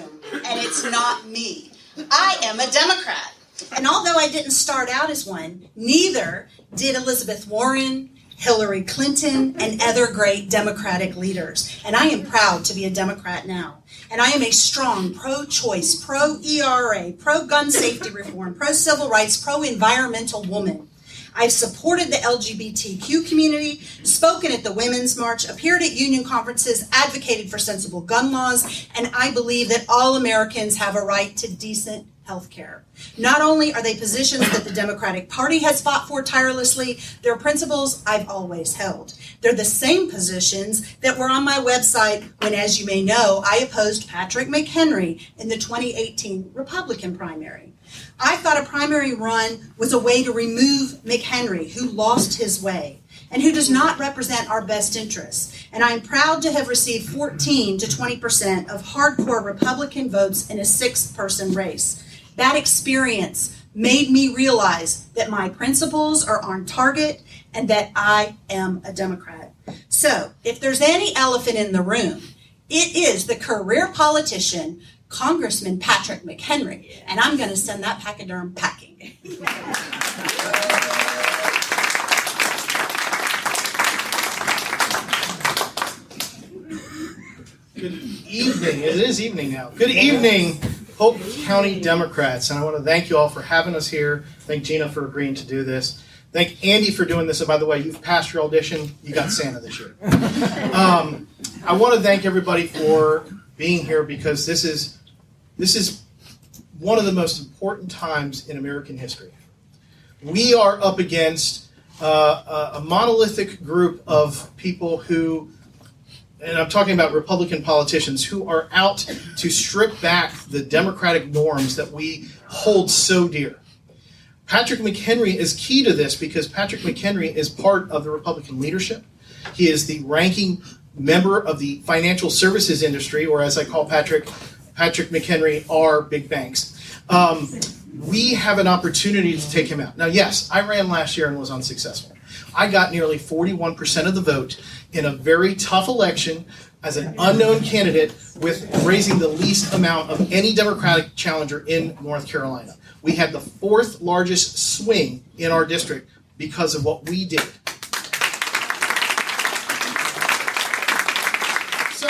room, and it's not me. I am a Democrat. And although I didn't start out as one, neither did Elizabeth Warren, Hillary Clinton, and other great Democratic leaders. And I am proud to be a Democrat now. And I am a strong pro-choice, pro-ERA, pro-gun safety reform, pro-civil rights, pro-environmental woman. I've supported the LGBTQ community, spoken at the Women's March, appeared at union conferences, advocated for sensible gun laws, and I believe that all Americans have a right to decent health care. Not only are they positions that the Democratic Party has fought for tirelessly, they're principles I've always held. They're the same positions that were on my website when, as you may know, I opposed Patrick McHenry in the 2018 Republican primary. I thought a primary run was a way to remove McHenry, who lost his way and who does not represent our best interests. And I'm proud to have received 14 to 20% of hardcore Republican votes in a 6-person race. That experience made me realize that my principles are on target and that I am a Democrat. So if there's any elephant in the room, it is the career politician, Congressman Patrick McHenry, and I'm going to send that pachyderm packing. Good evening. It is evening now. Good evening, Polk County Democrats, and I want to thank you all for having us here. Thank Gina for agreeing to do this. Thank Andy for doing this. And by the way, you've passed your audition. You got Santa this year. I want to thank everybody for being here because this is one of the most important times in American history. We are up against a monolithic group of people who, and I'm talking about Republican politicians, who are out to strip back the democratic norms that we hold so dear. Patrick McHenry is key to this because Patrick McHenry is part of the Republican leadership. He is the ranking member of the financial services industry, or as I call Patrick McHenry, our big banks. We have an opportunity to take him out. Now, yes, I ran last year and was unsuccessful. I got nearly 41% of the vote in a very tough election as an unknown candidate with raising the least amount of any Democratic challenger in North Carolina. We had the 4th largest swing in our district because of what we did. So,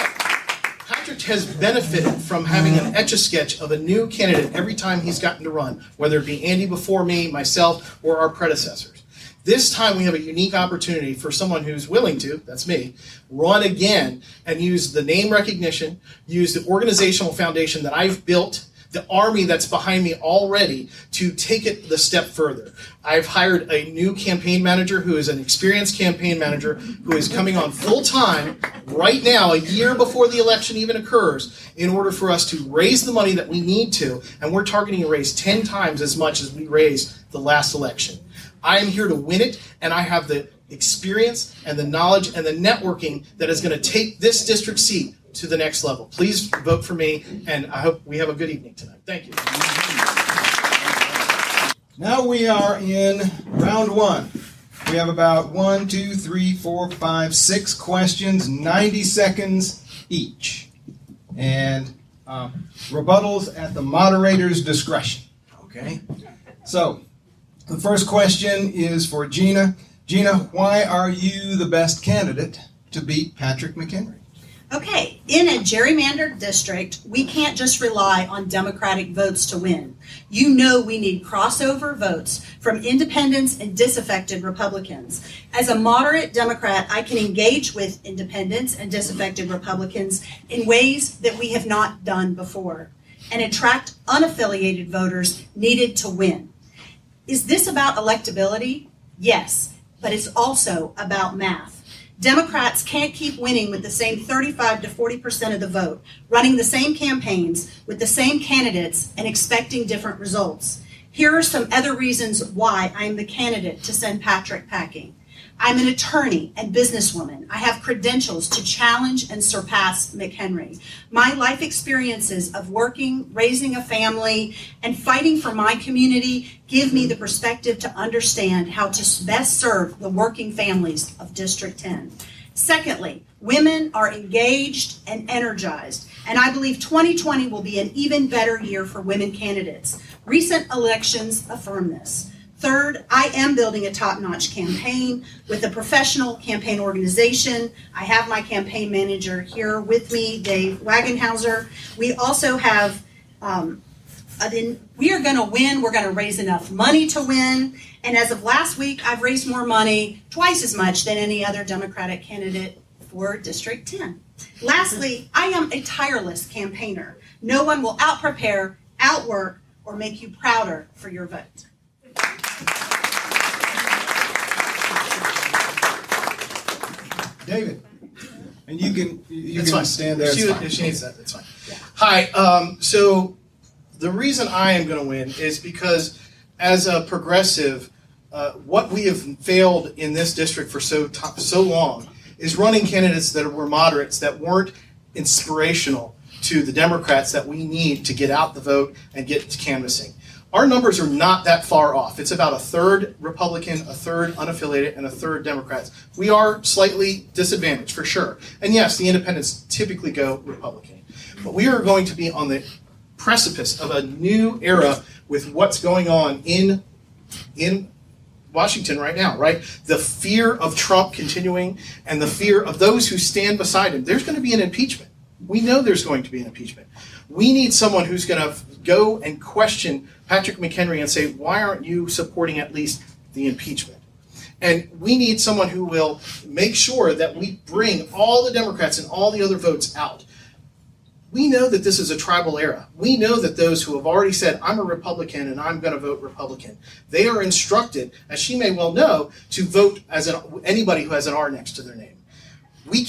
Patrick has benefited from having an etch-a-sketch of a new candidate every time he's gotten to run, whether it be Andy before me, myself, or our predecessors. This time we have a unique opportunity for someone who's willing to, that's me, run again and use the name recognition, use the organizational foundation that I've built, the army that's behind me already, to take it the step further. I've hired a new campaign manager who is an experienced campaign manager who is coming on full time right now, a year before the election even occurs, in order for us to raise the money that we need to, and we're targeting to raise 10 times as much as we raised the last election. I am here to win it, and I have the experience and the knowledge and the networking that is going to take this district seat to the next level. Please vote for me, and I hope we have a good evening tonight. Thank you. Now we are in round 1. We have about 1, 2, 3, 4, 5, 6 questions, 90 seconds each. And rebuttals at the moderator's discretion. Okay? So, the first question is for Gina. Gina, why are you the best candidate to beat Patrick McHenry? Okay, in a gerrymandered district, we can't just rely on Democratic votes to win. You know we need crossover votes from independents and disaffected Republicans. As a moderate Democrat, I can engage with independents and disaffected Republicans in ways that we have not done before and attract unaffiliated voters needed to win. Is this about electability? Yes, but it's also about math. Democrats can't keep winning with the same 35 to 40% of the vote, running the same campaigns with the same candidates and expecting different results. Here are some other reasons why I'm the candidate to send Patrick packing. I'm an attorney and businesswoman. I have credentials to challenge and surpass McHenry. My life experiences of working, raising a family, and fighting for my community give me the perspective to understand how to best serve the working families of District 10. Secondly, women are engaged and energized, and I believe 2020 will be an even better year for women candidates. Recent elections affirm this. Third, I am building a top-notch campaign with a professional campaign organization. I have my campaign manager here with me, Dave Wagenhauser. We also have, we are going to win. We're going to raise enough money to win. And as of last week, I've raised more money, twice as much than any other Democratic candidate for District 10. Lastly, I am a tireless campaigner. No one will out-prepare, outwork, or make you prouder for your vote. David, and you can fine. stand there. If she needs that, that's fine. Yeah. Hi. So the reason I am going to win is because as a progressive, what we have failed in this district for so long is running candidates that were moderates, that weren't inspirational to the Democrats that we need to get out the vote and get to canvassing. Our numbers are not that far off. It's about a third Republican, a third unaffiliated, and a third Democrats. We are slightly disadvantaged, for sure. And yes, the independents typically go Republican. But we are going to be on the precipice of a new era with what's going on in Washington right now, right? The fear of Trump continuing and the fear of those who stand beside him. There's going to be an impeachment. We know there's going to be an impeachment. We need someone who's going to go and question Patrick McHenry and say, why aren't you supporting at least the impeachment? And we need someone who will make sure that we bring all the Democrats and all the other votes out. We know that this is a tribal era. We know that those who have already said, I'm a Republican and I'm going to vote Republican, they are instructed, as she may well know, to vote as anybody who has an R next to their name. We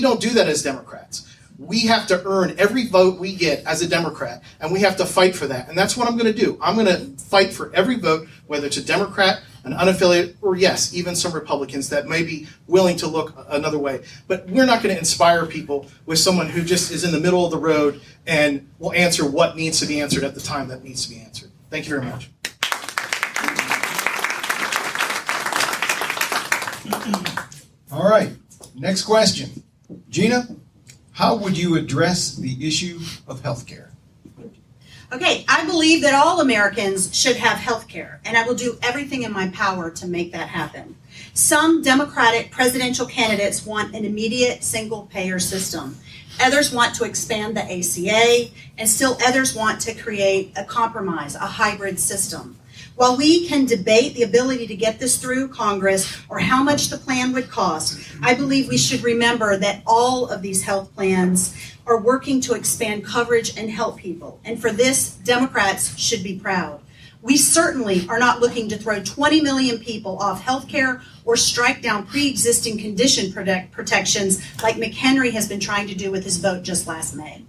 don't do that as Democrats. We have to earn every vote we get as a Democrat, and we have to fight for that. And that's what I'm going to do. I'm going to fight for every vote, whether it's a Democrat, an unaffiliated, or yes, even some Republicans that may be willing to look another way. But we're not going to inspire people with someone who just is in the middle of the road and will answer what needs to be answered at the time that needs to be answered. Thank you very much. All right, next question. Gina, how would you address the issue of health care? Okay, I believe that all Americans should have health care, and I will do everything in my power to make that happen. Some Democratic presidential candidates want an immediate single-payer system. Others want to expand the ACA, and still others want to create a compromise, a hybrid system. While we can debate the ability to get this through Congress or how much the plan would cost, I believe we should remember that all of these health plans are working to expand coverage and help people. And for this, Democrats should be proud. We certainly are not looking to throw 20 million people off health care or strike down pre-existing condition protections like McHenry has been trying to do with his vote just last May.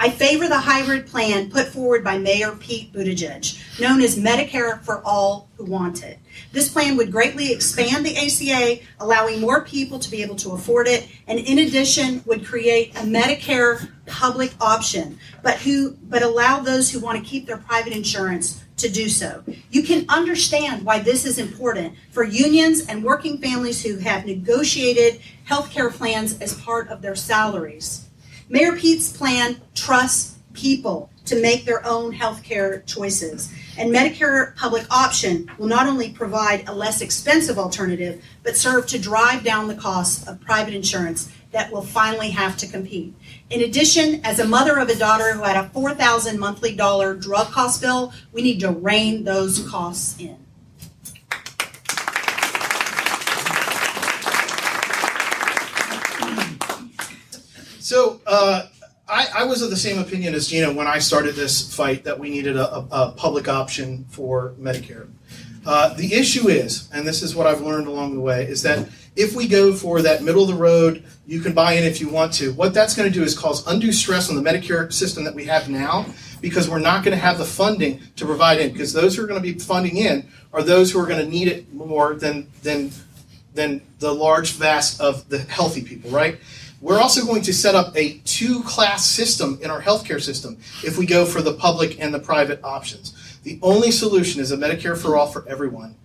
I favor the hybrid plan put forward by Mayor Pete Buttigieg, known as Medicare for All Who Want It. This plan would greatly expand the ACA, allowing more people to be able to afford it, and in addition would create a Medicare public option, but allow those who want to keep their private insurance to do so. You can understand why this is important for unions and working families who have negotiated health care plans as part of their salaries. Mayor Pete's plan trusts people to make their own health care choices. And Medicare public option will not only provide a less expensive alternative, but serve to drive down the costs of private insurance that will finally have to compete. In addition, as a mother of a daughter who had a $4,000 monthly drug cost bill, we need to rein those costs in. So I was of the same opinion as Gina when I started this fight that we needed a public option for Medicare. The issue is, and this is what I've learned along the way, is that if we go for that middle of the road, you can buy in if you want to, what that's going to do is cause undue stress on the Medicare system that we have now, because we're not going to have the funding to provide in, because those who are going to be funding in are those who are going to need it more than the large vast of the healthy people, right? We're also going to set up a two-class system in our healthcare system if we go for the public and the private options. The only solution is a Medicare for all for everyone.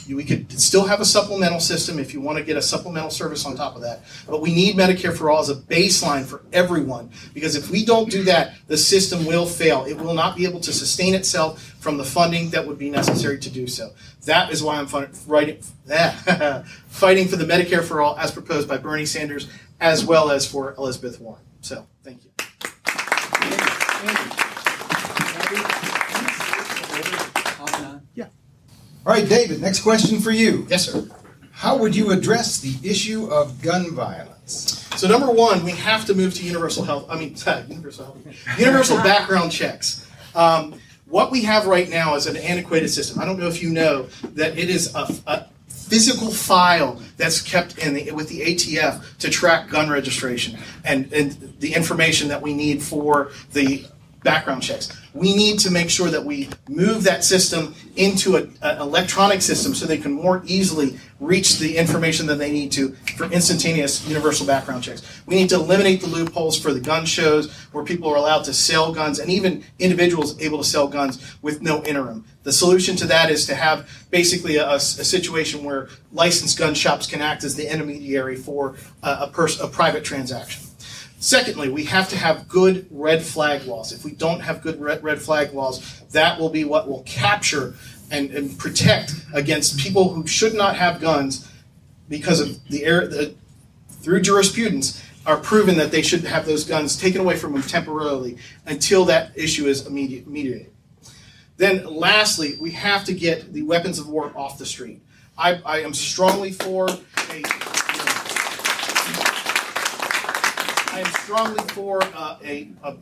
We could still have a supplemental system if you want to get a supplemental service on top of that. But we need Medicare for All as a baseline for everyone, because if we don't do that, the system will fail. It will not be able to sustain itself from the funding that would be necessary to do so. That is why I'm fighting for the Medicare for All as proposed by Bernie Sanders, as well as for Elizabeth Warren. So, thank you. All right, David, next question for you. Yes, sir. How would you address the issue of gun violence? So number one, we have to move to universal background checks. What we have right now is an antiquated system. I don't know if you know that it is a physical file that's kept with the ATF to track gun registration and the information that we need for the background checks. We need to make sure that we move that system into an electronic system so they can more easily reach the information that they need to for instantaneous universal background checks. We need to eliminate the loopholes for the gun shows where people are allowed to sell guns and even individuals able to sell guns with no interim. The solution to that is to have basically a situation where licensed gun shops can act as the intermediary for a private transaction. Secondly, we have to have good red flag laws. If we don't have good red flag laws, that will be what will capture and protect against people who should not have guns because of through jurisprudence are proven that they should have those guns taken away from them temporarily until that issue is mediated. Then lastly, we have to get the weapons of war off the street. I am strongly for a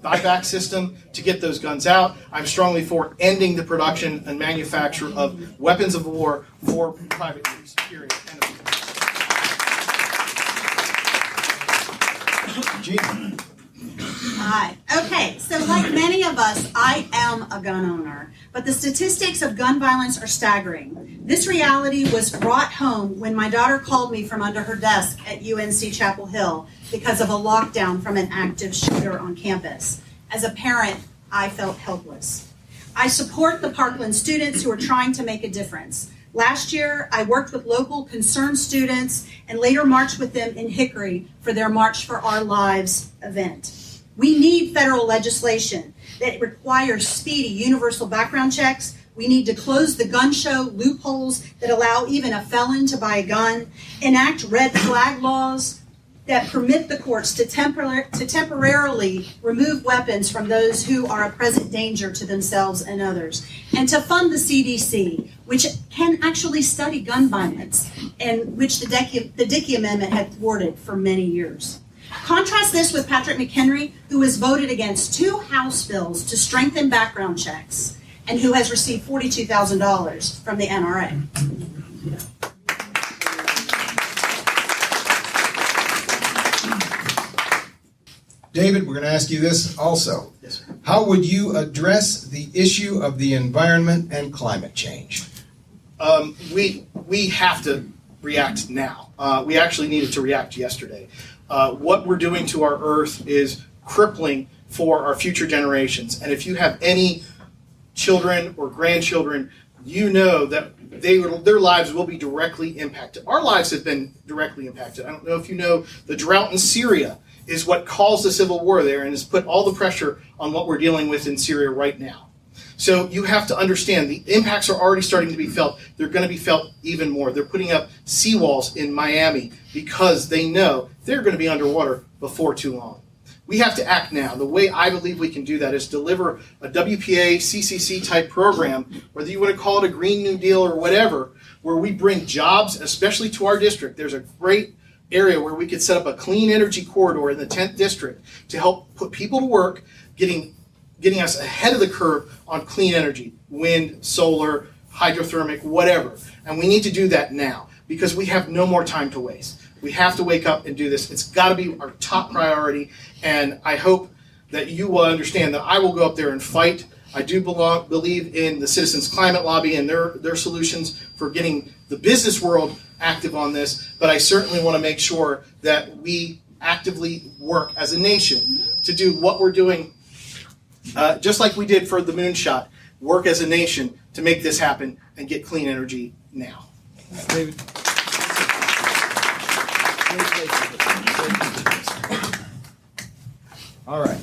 buyback system to get those guns out. I'm strongly for ending the production and manufacture of weapons of war for private use. Period. Gina. Hi. Okay, so like many of us, I am a gun owner, but the statistics of gun violence are staggering. This reality was brought home when my daughter called me from under her desk at UNC Chapel Hill because of a lockdown from an active shooter on campus. As a parent, I felt helpless. I support the Parkland students who are trying to make a difference. Last year, I worked with local concerned students and later marched with them in Hickory for their March for Our Lives event. We need federal legislation that requires speedy universal background checks. We need to close the gun show loopholes that allow even a felon to buy a gun, enact red flag laws that permit the courts to temporarily remove weapons from those who are a present danger to themselves and others, and to fund the CDC, which can actually study gun violence, and which the Dickey Amendment had thwarted for many years. Contrast this with Patrick McHenry, who has voted against 2 House bills to strengthen background checks, and who has received $42,000 from the NRA. David, we're going to ask you this also. Yes, sir. How would you address the issue of the environment and climate change? We have to react now. We actually needed to react yesterday. What we're doing to our Earth is crippling for our future generations. And if you have any children or grandchildren, you know that their lives will be directly impacted. Our lives have been directly impacted. I don't know if you know, the drought in Syria is what caused the civil war there and has put all the pressure on what we're dealing with in Syria right now. So you have to understand the impacts are already starting to be felt. They're going to be felt even more. They're putting up seawalls in Miami because they know they're going to be underwater before too long. We have to act now. The way I believe we can do that is deliver a WPA, CCC type program, whether you want to call it a Green New Deal or whatever, where we bring jobs, especially to our district. There's a great area where we could set up a clean energy corridor in the 10th district to help put people to work, getting us ahead of the curve on clean energy, wind, solar, hydrothermic, whatever. And we need to do that now because we have no more time to waste. We have to wake up and do this. It's got to be our top priority, and I hope that you will understand that I will go up there and fight. I do believe in the Citizens Climate Lobby and their solutions for getting the business world active on this, but I certainly want to make sure that we actively work as a nation to do what we're doing, just like we did for the moonshot, work as a nation to make this happen and get clean energy now. David. All right.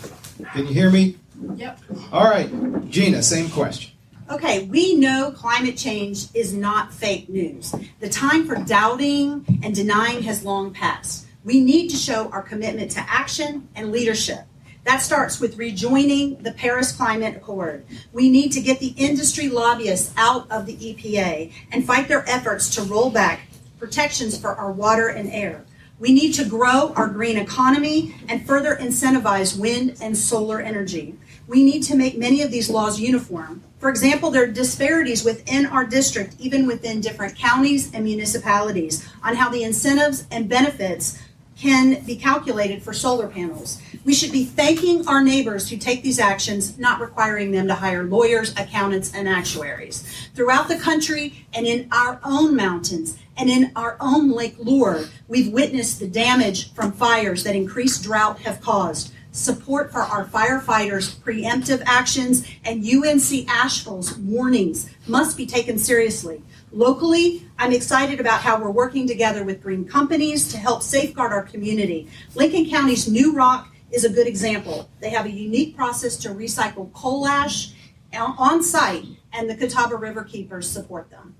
Can you hear me? Yep. All right. Gina, same question. Okay, we know climate change is not fake news. The time for doubting and denying has long passed. We need to show our commitment to action and leadership. That starts with rejoining the Paris Climate Accord. We need to get the industry lobbyists out of the EPA and fight their efforts to roll back protections for our water and air. We need to grow our green economy and further incentivize wind and solar energy. We need to make many of these laws uniform. For example, there are disparities within our district, even within different counties and municipalities, on how the incentives and benefits can be calculated for solar panels. We should be thanking our neighbors who take these actions, not requiring them to hire lawyers, accountants, and actuaries. Throughout the country and in our own mountains and in our own Lake Lure, we've witnessed the damage from fires that increased drought have caused. Support for our firefighters' preemptive actions and UNC Asheville's warnings must be taken seriously. Locally, I'm excited about how we're working together with green companies to help safeguard our community. Lincoln County's New Rock is a good example. They have a unique process to recycle coal ash on site, and the Catawba River Keepers support them.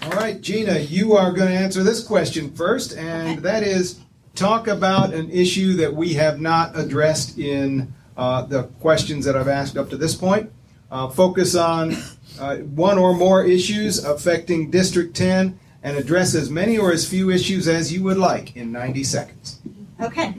All right, Gina, you are going to answer this question first, and that is talk about an issue that we have not addressed in the questions that I've asked up to this point. Focus on one or more issues affecting District 10 and address as many or as few issues as you would like in 90 seconds. Okay.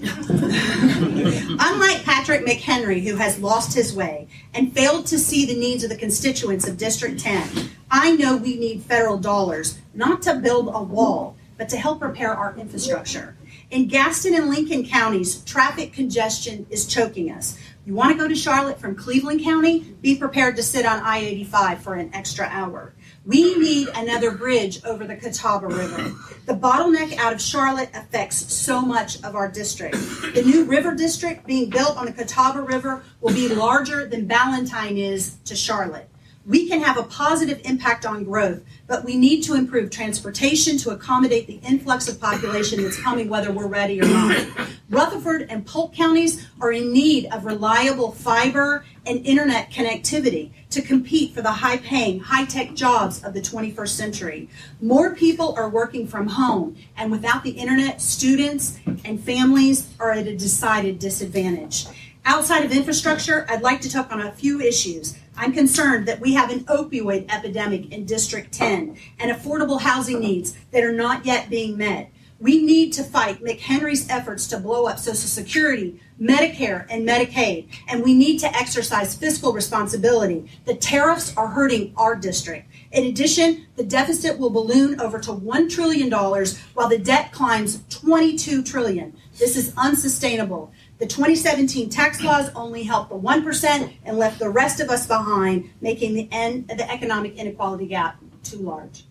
Unlike Patrick McHenry, who has lost his way and failed to see the needs of the constituents of District 10, I know we need federal dollars, not to build a wall, but to help repair our infrastructure. In Gaston and Lincoln counties, traffic congestion is choking us. You want to go to Charlotte from Cleveland County? Be prepared to sit on I-85 for an extra hour. We need another bridge over the Catawba River. The bottleneck out of Charlotte affects so much of our district. The new river district being built on the Catawba River will be larger than Ballantyne is to Charlotte. We can have a positive impact on growth, but we need to improve transportation to accommodate the influx of population that's coming, whether we're ready or not. Rutherford and Polk counties are in need of reliable fiber and internet connectivity to compete for the high-paying, high-tech jobs of the 21st century. More people are working from home, and without the internet, students and families are at a decided disadvantage. Outside of infrastructure, I'd like to touch on a few issues. I'm concerned that we have an opioid epidemic in District 10 and affordable housing needs that are not yet being met. We need to fight McHenry's efforts to blow up Social Security, Medicare, and Medicaid, and we need to exercise fiscal responsibility. The tariffs are hurting our district. In addition, the deficit will balloon over to $1 trillion while the debt climbs $22 trillion. This is unsustainable. The 2017 tax laws only helped the 1% and left the rest of us behind, making the economic inequality gap too large.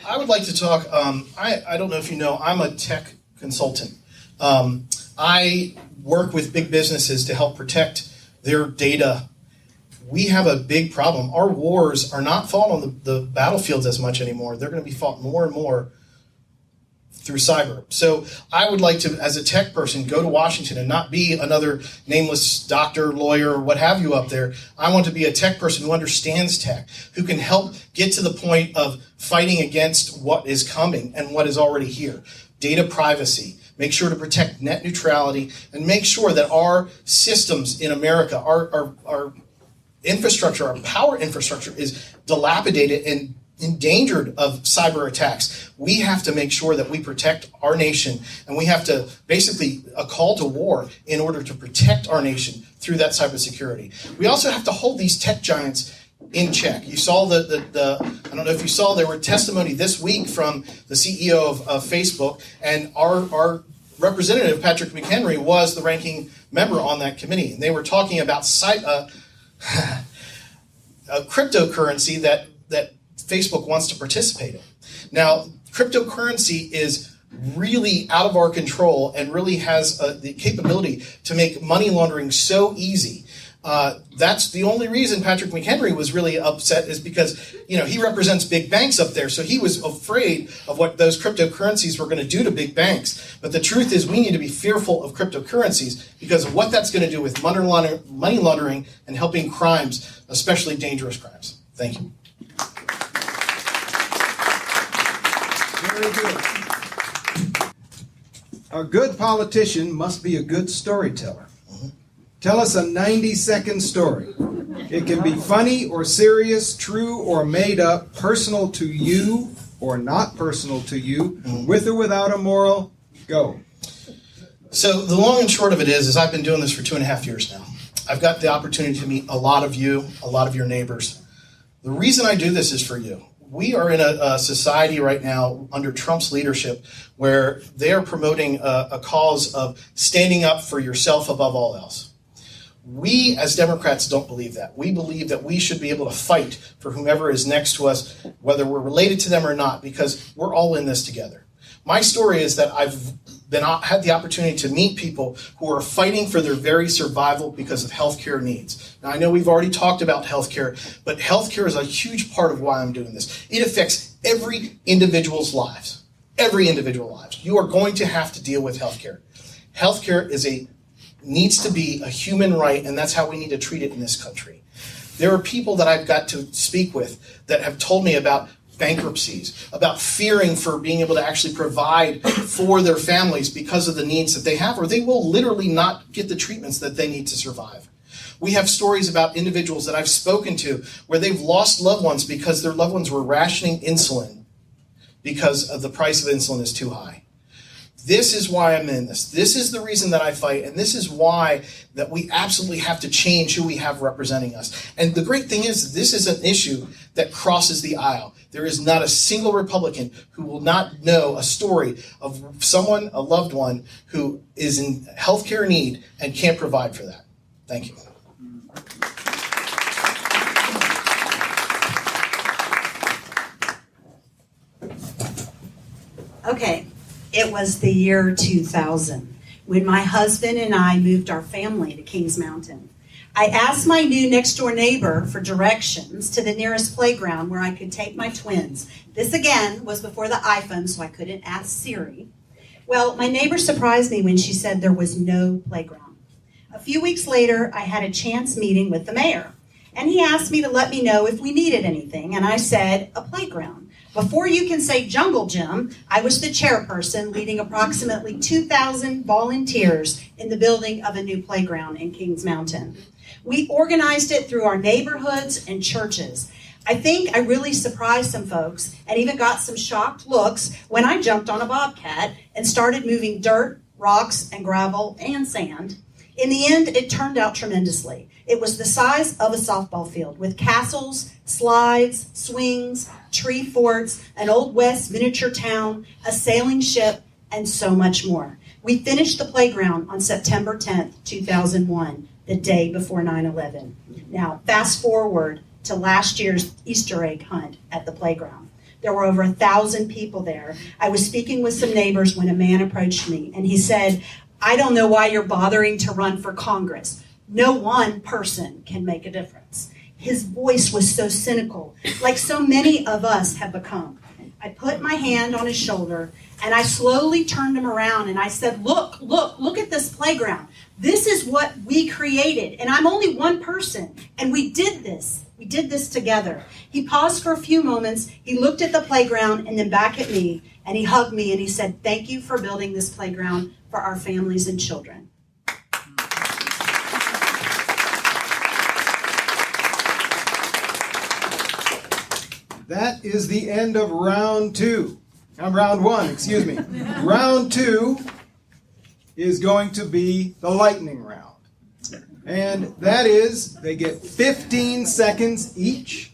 I would like to talk, I don't know if you know, I'm a tech consultant. I work with big businesses to help protect their data. We have a big problem. Our wars are not fought on the battlefields as much anymore. They're going to be fought more and more through cyber. So I would like to, as a tech person, go to Washington and not be another nameless doctor, lawyer, what have you up there. I want to be a tech person who understands tech, who can help get to the point of fighting against what is coming and what is already here. Data privacy. Make sure to protect net neutrality and make sure that our systems in America, our infrastructure, our power infrastructure is dilapidated and endangered of cyber attacks. We have to make sure that we protect our nation, and we have to basically a call to war in order to protect our nation through that cybersecurity. We also have to hold these tech giants in check. You saw I don't know if you saw, there were testimony this week from the CEO of Facebook, and our representative, Patrick McHenry, was the ranking member on that committee. And they were talking about a cryptocurrency that Facebook wants to participate in. Now, cryptocurrency is really out of our control and really has the capability to make money laundering so easy. That's the only reason Patrick McHenry was really upset, is because, he represents big banks up there. So he was afraid of what those cryptocurrencies were going to do to big banks. But the truth is, we need to be fearful of cryptocurrencies because of what that's going to do with money laundering and helping crimes, especially dangerous crimes. Thank you. Very good. A good politician must be a good storyteller. Tell us a 90-second story. It can be funny or serious, true or made up, personal to you or not personal to you, with or without a moral. Go. So the long and short of it is I've been doing this for 2.5 years now. I've got the opportunity to meet a lot of you, a lot of your neighbors. The reason I do this is for you. We are in a society right now under Trump's leadership where they are promoting a cause of standing up for yourself above all else. We as Democrats don't believe that. We believe that we should be able to fight for whomever is next to us, whether we're related to them or not, because we're all in this together. My story is that I've had the opportunity to meet people who are fighting for their very survival because of healthcare needs. Now, I know we've already talked about healthcare, but healthcare is a huge part of why I'm doing this. It affects every individual's lives. Every individual lives. You are going to have to deal with healthcare. Healthcare needs to be a human right, and that's how we need to treat it in this country. There are people that I've got to speak with that have told me about bankruptcies, about fearing for being able to actually provide for their families because of the needs that they have, or they will literally not get the treatments that they need to survive. We have stories about individuals that I've spoken to where they've lost loved ones because their loved ones were rationing insulin because of the price of insulin is too high. This is why I'm in this. This is the reason that I fight, and this is why that we absolutely have to change who we have representing us. And the great thing is, this is an issue that crosses the aisle. There is not a single Republican who will not know a story of someone, a loved one, who is in healthcare need and can't provide for that. Thank you. Okay. It was the year 2000 when my husband and I moved our family to Kings Mountain. I asked my new next door neighbor for directions to the nearest playground where I could take my twins. This again was before the iPhone, so I couldn't ask Siri. Well, my neighbor surprised me when she said there was no playground. A few weeks later, I had a chance meeting with the mayor, and he asked me to let me know if we needed anything, and I said, a playground. Before you can say jungle gym, I was the chairperson leading approximately 2,000 volunteers in the building of a new playground in Kings Mountain. We organized it through our neighborhoods and churches. I think I really surprised some folks and even got some shocked looks when I jumped on a bobcat and started moving dirt, rocks, and gravel and sand. In the end, it turned out tremendously. It was the size of a softball field with castles, slides, swings, tree forts, an Old West miniature town, a sailing ship, and so much more. We finished the playground on September 10th, 2001, the day before 9/11. Now, fast forward to last year's Easter egg hunt at the playground. There were over 1,000 people there. I was speaking with some neighbors when a man approached me, and he said, I don't know why you're bothering to run for Congress. No one person can make a difference. His voice was so cynical, like so many of us have become. I put my hand on his shoulder, and I slowly turned him around, and I said, look at this playground. This is what we created, and I'm only one person, and we did this. We did this together. He paused for a few moments, he looked at the playground, and then back at me, and he hugged me, and he said, thank you for building this playground for our families and children. That is the end of round one, excuse me. Round two is going to be the lightning round. And that is, they get 15 seconds each.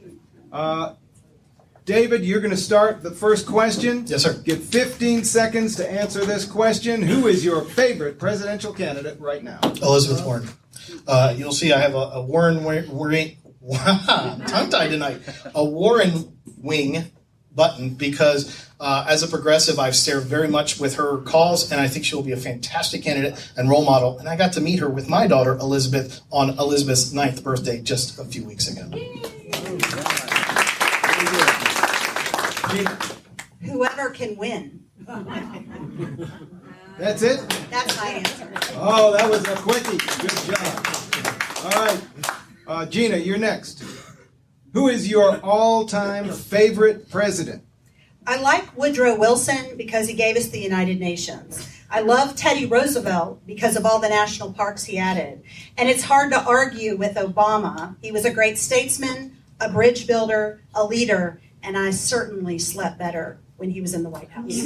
David, you're going to start the first question. Yes, sir. Get 15 seconds to answer this question. Who is your favorite presidential candidate right now? Elizabeth Warren. You'll see I have a Warren tongue-tied tonight. A Warren wing button because as a progressive, I've stared very much with her calls, and I think she will be a fantastic candidate and role model. And I got to meet her with my daughter, Elizabeth, on Elizabeth's 9th birthday just a few weeks ago. Whoever can win. That's it? That's my answer. Oh, that was a quickie. Good job. All right. Gina, you're next. Who is your all-time favorite president? I like Woodrow Wilson because he gave us the United Nations. I love Teddy Roosevelt because of all the national parks he added. And it's hard to argue with Obama. He was a great statesman, a bridge builder, a leader, and I certainly slept better when he was in the White House.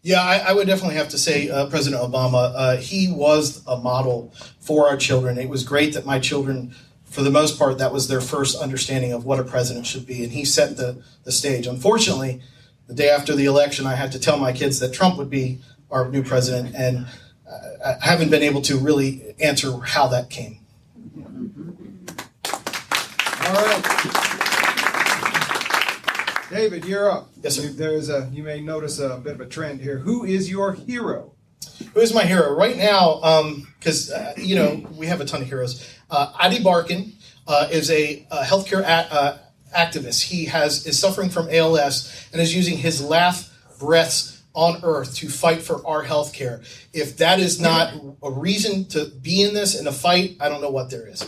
Yeah, I would definitely have to say President Obama. He was a model for our children. It was great that my children, for the most part, that was their first understanding of what a president should be, and he set the stage. Unfortunately, the day after the election, I had to tell my kids that Trump would be our new president, and I haven't been able to really answer how that came. All right. David, you're up. Yes, sir. You may notice a bit of a trend here. Who is your hero? Who is my hero? Right now, because, we have a ton of heroes. Adi Barkan is a healthcare activist. He is suffering from ALS and is using his last breaths on earth to fight for our healthcare. If that is not a reason to be in this and a fight, I don't know what there is.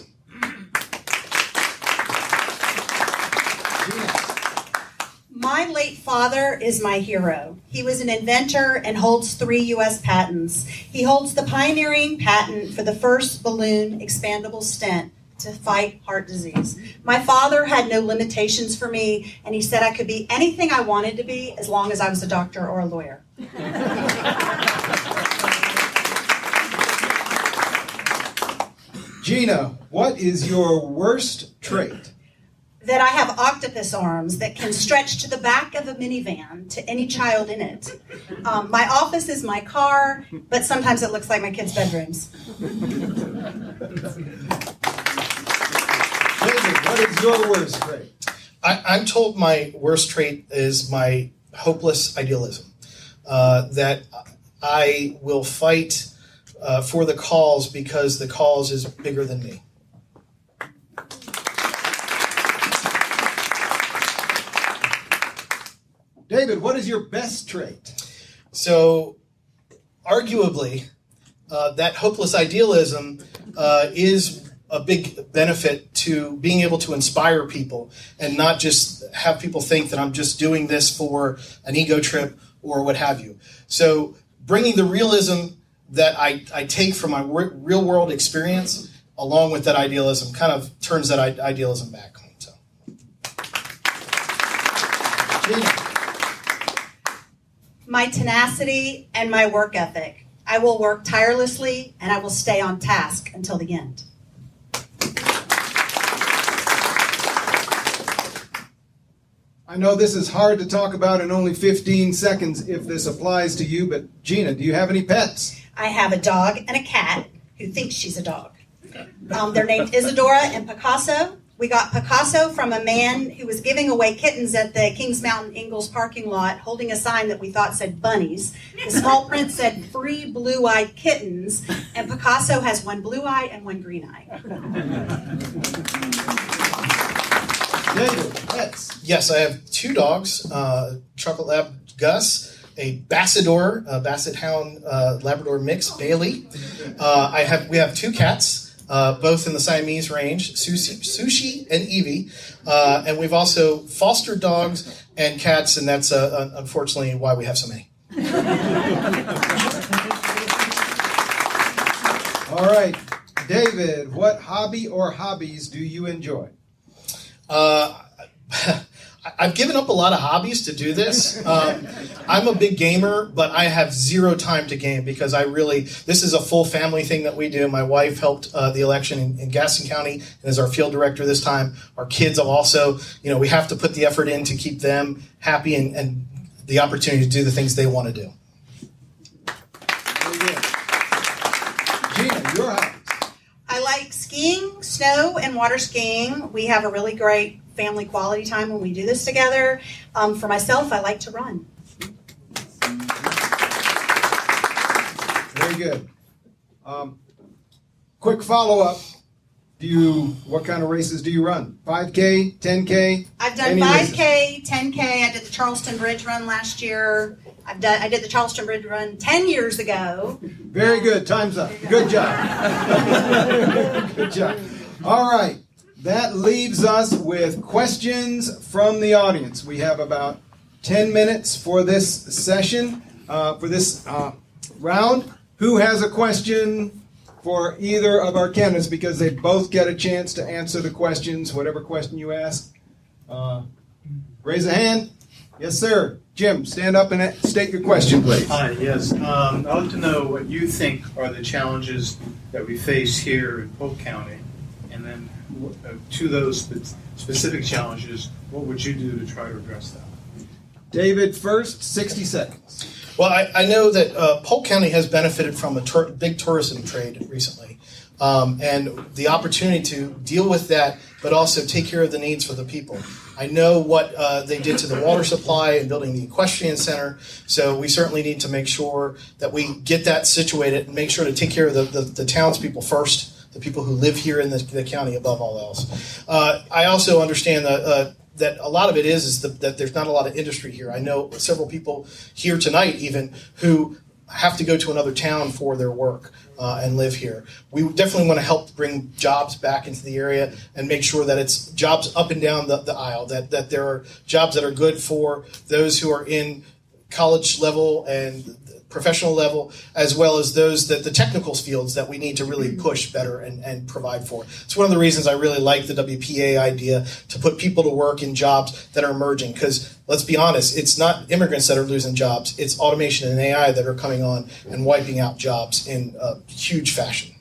My late father is my hero. He was an inventor and holds 3 U.S. patents. He holds the pioneering patent for the first balloon expandable stent to fight heart disease. My father had no limitations for me, and he said I could be anything I wanted to be as long as I was a doctor or a lawyer. Gina, what is your worst trait? That I have octopus arms that can stretch to the back of a minivan to any child in it. My office is my car, but sometimes it looks like my kids' bedrooms. David, what is your worst trait? I'm told my worst trait is my hopeless idealism. That I will fight for the cause because the cause is bigger than me. David, what is your best trait? So, arguably, that hopeless idealism is a big benefit to being able to inspire people and not just have people think that I'm just doing this for an ego trip or what have you. So, bringing the realism that I take from my real world experience along with that idealism kind of turns that idealism back. So. Gina. My tenacity and my work ethic. I will work tirelessly and I will stay on task until the end. I know this is hard to talk about in only 15 seconds if this applies to you, but Gina, do you have any pets? I have a dog and a cat who thinks she's a dog. They're named Isadora and Picasso. We got Picasso from a man who was giving away kittens at the Kings Mountain Ingalls parking lot, holding a sign that we thought said bunnies. The small print said free blue-eyed kittens, and Picasso has one blue eye and one green eye. David, pets. Yes, I have 2 dogs, Chocolate Lab Gus, a Bassador, Basset Hound Labrador mix, Bailey. We have 2 cats. Both in the Siamese range, Sushi and Evie. And we've also fostered dogs and cats, and that's unfortunately why we have so many. All right. David, what hobby or hobbies do you enjoy? I've given up a lot of hobbies to do this. I'm a big gamer, but I have 0 time to game because this is a full family thing that we do. My wife helped the election in Gaston County and is our field director this time. Our kids also, we have to put the effort in to keep them happy and the opportunity to do the things they want to do. Very good. Gina, your hobbies. I like skiing, snow and water skiing. We have a really great family quality time when we do this together. For myself, I like to run. Very good. Quick follow-up. What kind of races do you run? 5K, 10K? I've done 5K, 10K. I did the Charleston Bridge Run last year. I did the Charleston Bridge Run 10 years ago. Very good. Time's up. Good job. Good job. All right. That leaves us with questions from the audience. We have about 10 minutes for this session, for this round. Who has a question for either of our candidates, because they both get a chance to answer the questions, whatever question you ask? Raise a hand. Yes, sir. Jim, stand up and state your question, please. Hi, yes. I'd like to know what you think are the challenges that we face here in Polk County, and then to those specific challenges, what would you do to try to address that? David first, 60 seconds. Well, I know that Polk County has benefited from a big tourism trade recently, and the opportunity to deal with that, but also take care of the needs for the people. I know what they did to the water supply and building the equestrian center, so we certainly need to make sure that we get that situated and make sure to take care of the townspeople first, the people who live here in the county above all else. I also understand that a lot of it is that there's not a lot of industry here. I know several people here tonight even who have to go to another town for their work and live here. We definitely want to help bring jobs back into the area and make sure that it's jobs up and down the aisle, that there are jobs that are good for those who are in college level and professional level, as well as those that the technical fields that we need to really push better and provide for. It's one of the reasons I really like the WPA idea to put people to work in jobs that are emerging, because let's be honest, it's not immigrants that are losing jobs, it's automation and AI that are coming on and wiping out jobs in a huge fashion.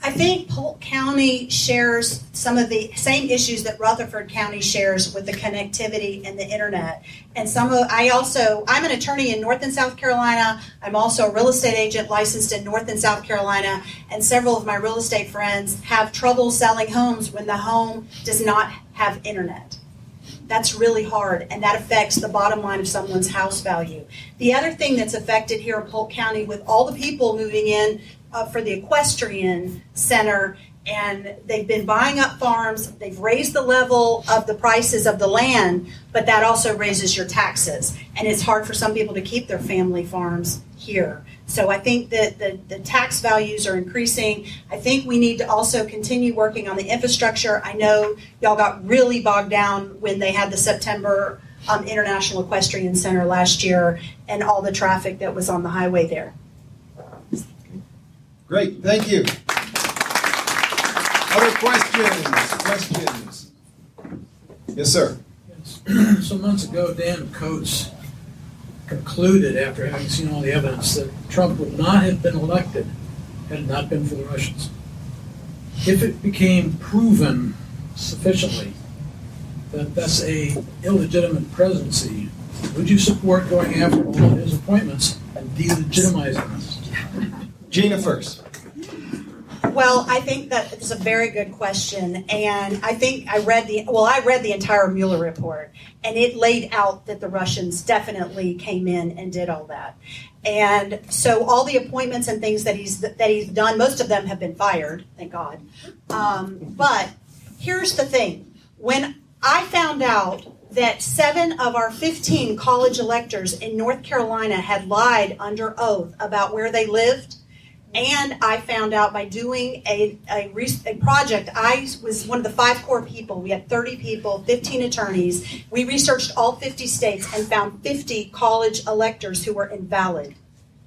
I think Polk County shares some of the same issues that Rutherford County shares with the connectivity and the internet. And I'm an attorney in North and South Carolina. I'm also a real estate agent licensed in North and South Carolina. And several of my real estate friends have trouble selling homes when the home does not have internet. That's really hard, and that affects the bottom line of someone's house value. The other thing that's affected here in Polk County with all the people moving in for the equestrian center, and they've been buying up farms, they've raised the level of the prices of the land, but that also raises your taxes. And it's hard for some people to keep their family farms here. So I think that the tax values are increasing. I think we need to also continue working on the infrastructure. I know y'all got really bogged down when they had the September International Equestrian Center last year and all the traffic that was on the highway there. Great, thank you. Other questions? Yes, sir. Yes. Some months ago, Dan Coates concluded, after having seen all the evidence, that Trump would not have been elected had it not been for the Russians. If it became proven sufficiently that that's a illegitimate presidency, would you support going after all of his appointments and delegitimizing them? Gina first. Well, I think that it's a very good question, and I think I read the entire Mueller report, and it laid out that the Russians definitely came in and did all that. And so all the appointments and things that he's done, most of them have been fired, thank God. But here's the thing. When I found out that 7 of our 15 college electors in North Carolina had lied under oath about where they lived, and I found out by doing a project, I was one of the 5 core people. We had 30 people, 15 attorneys. We researched all 50 states and found 50 college electors who were invalid.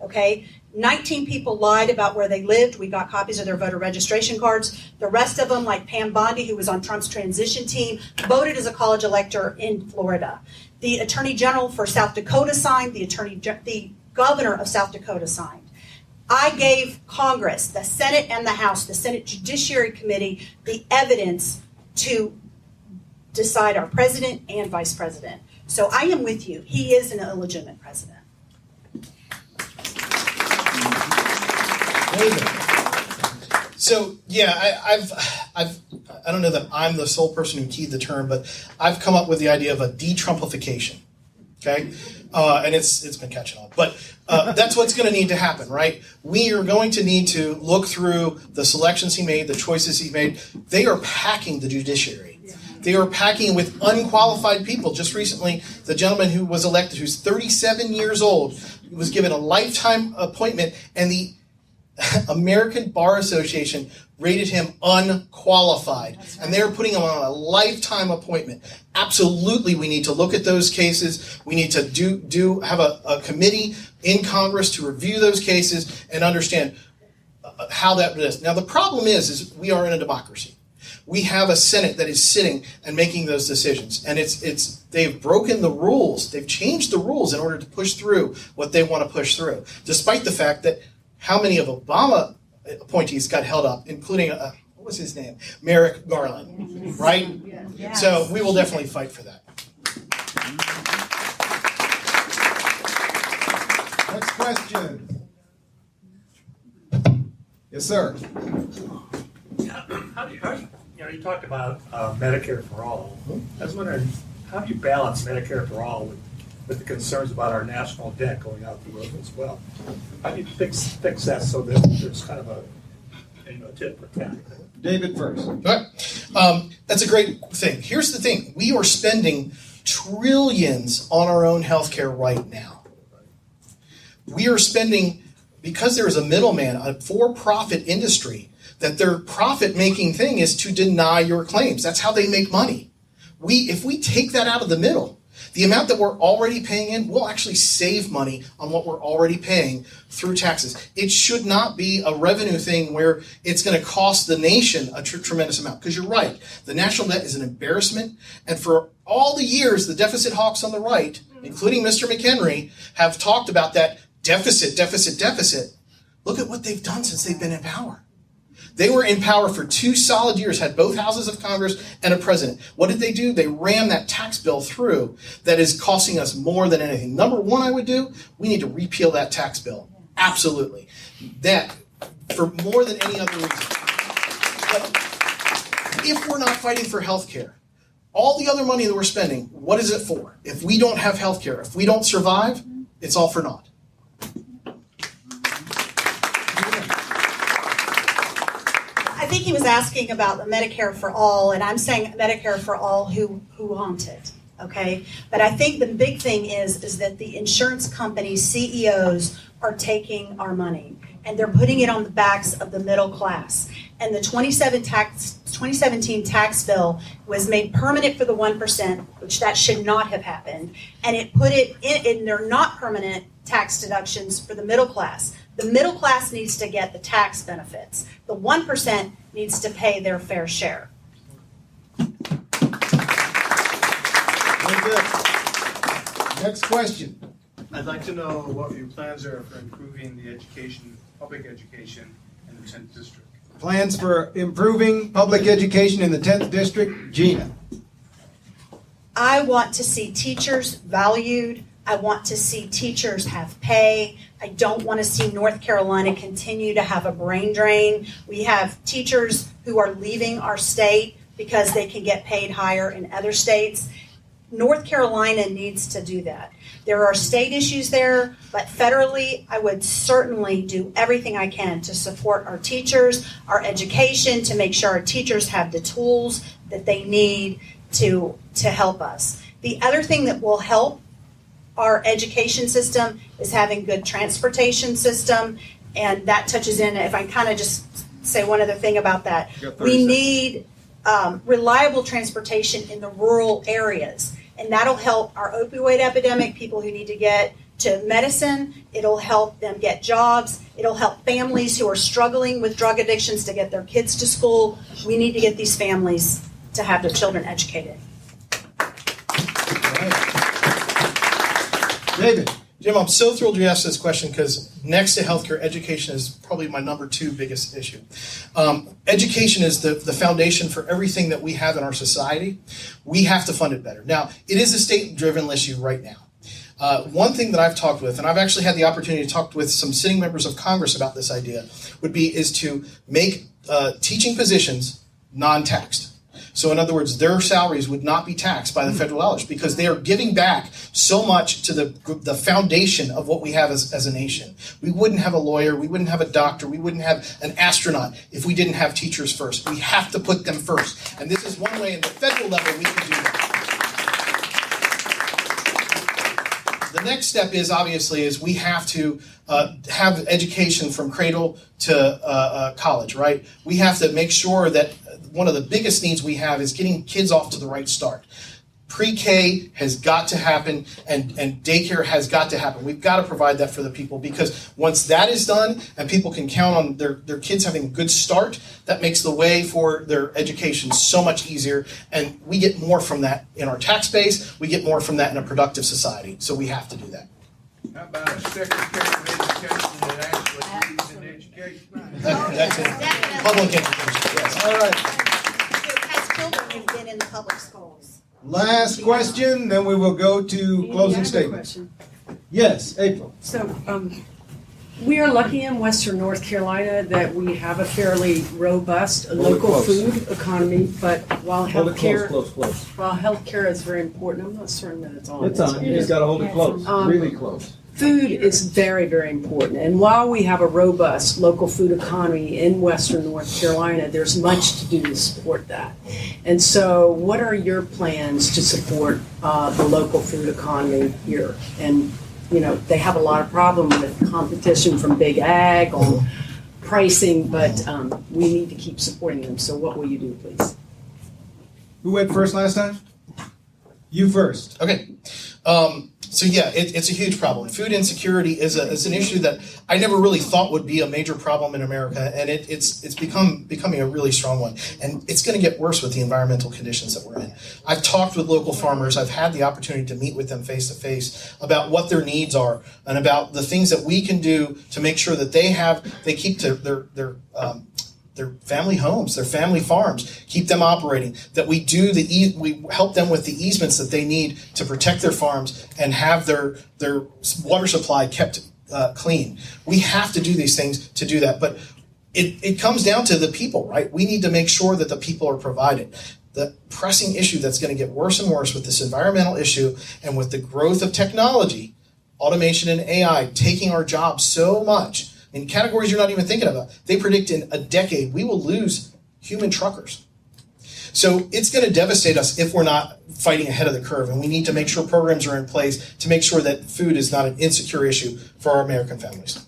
Okay? 19 people lied about where they lived. We got copies of their voter registration cards. The rest of them, like Pam Bondi, who was on Trump's transition team, voted as a college elector in Florida. The Attorney General for South Dakota signed. The Governor of South Dakota signed. I gave Congress, the Senate and the House, the Senate Judiciary Committee, the evidence to decide our president and vice president. So I am with you. He is an illegitimate president. David. So yeah, I don't know that I'm the sole person who keyed the term, but I've come up with the idea of a de-Trumpification. Okay, and it's been catching on, but that's what's going to need to happen, right? We are going to need to look through the selections he made, the choices he made. They are packing the judiciary. They are packing with unqualified people. Just recently, the gentleman who was elected, who's 37 years old, was given a lifetime appointment, and the American Bar Association rated him unqualified. And they're putting him on a lifetime appointment. Absolutely, we need to look at those cases. We need to have a committee in Congress to review those cases and understand how that is. Now, the problem is we are in a democracy. We have a Senate that is sitting and making those decisions, and they've broken the rules. They've changed the rules in order to push through what they want to push through, despite the fact that how many of Obama appointees got held up, including, what was his name? Merrick Garland, right? Yes. So we will definitely fight for that. Next question. Yes, sir. How do you talked about Medicare for all. I was wondering, how do you balance Medicare for all with the concerns about our national debt going out the roof as well? How do you fix that so that there's kind of a tit for tat? David first. All right. That's a great thing. Here's the thing. We are spending trillions on our own healthcare right now. We are spending, because there is a middleman, a for-profit industry, that their profit-making thing is to deny your claims. That's how they make money. If we take that out of the middle, the amount that we're already paying in, we'll actually save money on what we're already paying through taxes. It should not be a revenue thing where it's going to cost the nation a tremendous amount. Because you're right, the national debt is an embarrassment. And for all the years, the deficit hawks on the right, including Mr. McHenry, have talked about that deficit. Look at what they've done since they've been in power. They were in power for 2 solid years, had both houses of Congress and a president. What did they do? They rammed that tax bill through that is costing us more than anything. Number one I would do, we need to repeal that tax bill. Absolutely. That, for more than any other reason. But if we're not fighting for health care, all the other money that we're spending, what is it for? If we don't have health care, if we don't survive, it's all for naught. I think he was asking about the Medicare for all, and I'm saying Medicare for all who want it, okay? But I think the big thing is that the insurance company CEOs are taking our money, and they're putting it on the backs of the middle class. And the 2017 tax bill was made permanent for the 1%, which that should not have happened, and it put it in their not permanent tax deductions for the middle class. The middle class needs to get the tax benefits. The 1% needs to pay their fair share. Very good. Next question. I'd like to know what your plans are for improving the education, public education in the 10th district. Plans for improving public education in the 10th district. Gina. I want to see teachers valued. I want to see teachers have pay. I don't want to see North Carolina continue to have a brain drain. We have teachers who are leaving our state because they can get paid higher in other states. North Carolina needs to do that. There are state issues there, but federally, I would certainly do everything I can to support our teachers, our education, to make sure our teachers have the tools that they need to help us. The other thing that will help our education system is having good transportation system, and that touches in, if I kind of just say one other thing about that, we need reliable transportation in the rural areas, and that'll help our opioid epidemic, people who need to get to medicine, it'll help them get jobs, it'll help families who are struggling with drug addictions to get their kids to school. We need to get these families to have their children educated. David. Jim, I'm so thrilled you asked this question because next to healthcare, education is probably my number 2 biggest issue. Education is the foundation for everything that we have in our society. We have to fund it better. Now, it is a state-driven issue right now. One thing that I've talked with, and I've actually had the opportunity to talk with some sitting members of Congress about this idea, is to make teaching positions non-taxed. So in other words, their salaries would not be taxed by the federal dollars because they are giving back so much to the foundation of what we have as a nation. We wouldn't have a lawyer, we wouldn't have a doctor, we wouldn't have an astronaut if we didn't have teachers first. We have to put them first. And this is one way in the federal level we can do that. The next step is we have to have education from cradle to college, right? We have to make sure that one of the biggest needs we have is getting kids off to the right start. Pre-K has got to happen, and daycare has got to happen. We've got to provide that for the people, because once that is done and people can count on their kids having a good start, that makes the way for their education so much easier, and we get more from that in our tax base, we get more from that in a productive society, so we have to do that. How about a secretary of education that actually believes in education? That's it. Public education, yes. All right. As children who've been in the public schools. Last question, then we will go to closing statements. Yes, April. So, we are lucky in Western North Carolina that we have a fairly robust local food economy, but while healthcare is very important, I'm not certain that it's on. It's on. You just got to hold it close, really close. Food is very, very important. And while we have a robust local food economy in Western North Carolina, there's much to do to support that. And so what are your plans to support the local food economy here? And, you know, they have a lot of problem with competition from big ag on pricing, but we need to keep supporting them. So what will you do, please? Who went first last time? You first. Okay. So yeah, it's a huge problem. Food insecurity is an issue that I never really thought would be a major problem in America, and it's becoming a really strong one. And it's going to get worse with the environmental conditions that we're in. I've talked with local farmers. I've had the opportunity to meet with them face to face about what their needs are and about the things that we can do to make sure that they keep their family homes, their family farms, keep them operating, that we help them with the easements that they need to protect their farms and have their water supply kept clean. We have to do these things to do that, but it comes down to the people, right? We need to make sure that the people are provided. The pressing issue that's going to get worse and worse with this environmental issue and with the growth of technology, automation and AI taking our jobs so much, in categories you're not even thinking about. They predict in a decade we will lose human truckers. So it's going to devastate us if we're not fighting ahead of the curve, and we need to make sure programs are in place to make sure that food is not an insecure issue for our American families.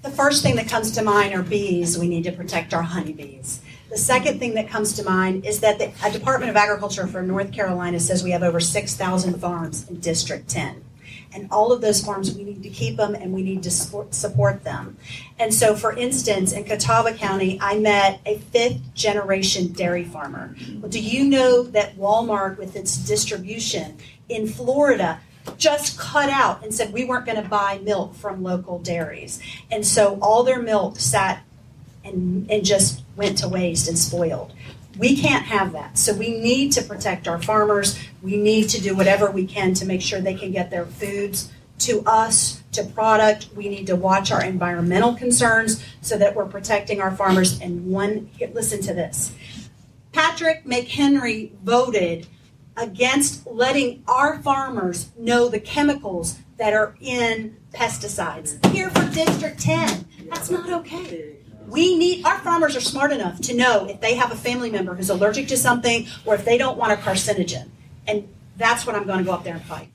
The first thing that comes to mind are bees. We need to protect our honeybees. The second thing that comes to mind is that the Department of Agriculture for North Carolina says we have over 6,000 farms in District 10. And all of those farms, we need to keep them and we need to support them. And so, for instance, in Catawba County, I met a 5th-generation dairy farmer. Well, do you know that Walmart, with its distribution in Florida, just cut out and said we weren't going to buy milk from local dairies? And so all their milk sat and just went to waste and spoiled. We can't have that. So we need to protect our farmers. We need to do whatever we can to make sure they can get their foods to us, to product. We need to watch our environmental concerns so that we're protecting our farmers. And listen to this. Patrick McHenry voted against letting our farmers know the chemicals that are in pesticides here for District 10. That's not okay. Our farmers are smart enough to know if they have a family member who's allergic to something or if they don't want a carcinogen. And that's what I'm going to go up there and fight.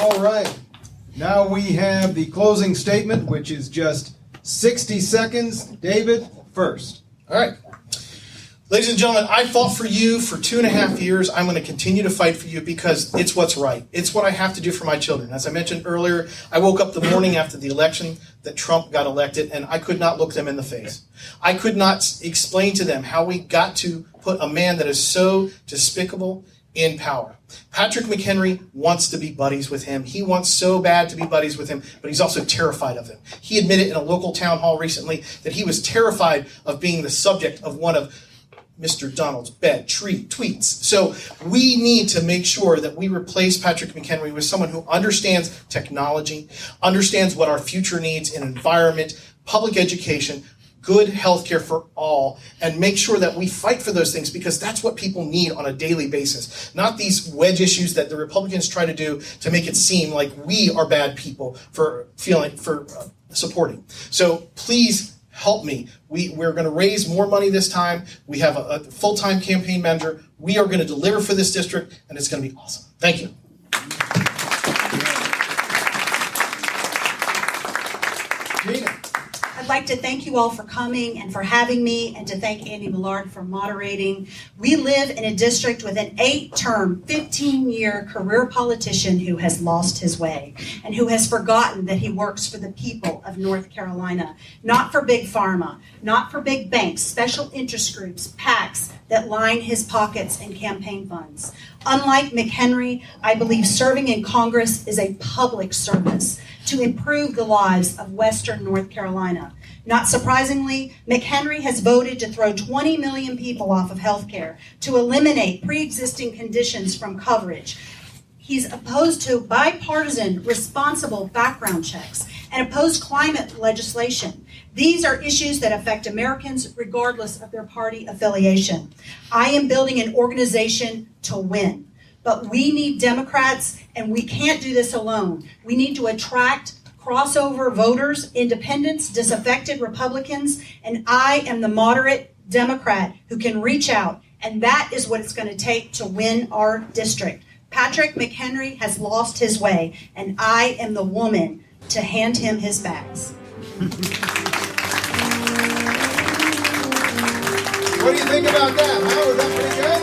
All right. Now we have the closing statement, which is just 60 seconds. David, first. All right. Ladies and gentlemen, I fought for you for 2.5 years. I'm going to continue to fight for you because it's what's right. It's what I have to do for my children. As I mentioned earlier, I woke up the morning after the election that Trump got elected, and I could not look them in the face. I could not explain to them how we got to put a man that is so despicable in power. Patrick McHenry wants to be buddies with him. He wants so bad to be buddies with him, but he's also terrified of him. He admitted in a local town hall recently that he was terrified of being the subject of one of Mr. Donald's bad tweets. So we need to make sure that we replace Patrick McHenry with someone who understands technology, understands what our future needs in environment, public education, good healthcare for all, and make sure that we fight for those things, because that's what people need on a daily basis. Not these wedge issues that the Republicans try to do to make it seem like we are bad people for supporting. So please help me. We're going to raise more money this time. We have a full-time campaign manager. We are going to deliver for this district, and it's going to be awesome. Thank you. Gina. I'd like to thank you all for coming and for having me, and to thank Andy Millard for moderating. We live in a district with an 8-term, 15-year career politician who has lost his way and who has forgotten that he works for the people of North Carolina, not for big pharma, not for big banks, special interest groups, PACs that line his pockets and campaign funds. Unlike McHenry, I believe serving in Congress is a public service to improve the lives of Western North Carolina. Not surprisingly, McHenry has voted to throw 20 million people off of health care, to eliminate pre-existing conditions from coverage. He's opposed to bipartisan, responsible background checks and opposed climate legislation. These are issues that affect Americans regardless of their party affiliation. I am building an organization to win, but we need Democrats, and we can't do this alone. We need to attract crossover voters, independents, disaffected Republicans, and I am the moderate Democrat who can reach out, and that is what it's going to take to win our district. Patrick McHenry has lost his way, and I am the woman to hand him his bags. What do you think about that? Huh? Was that pretty good?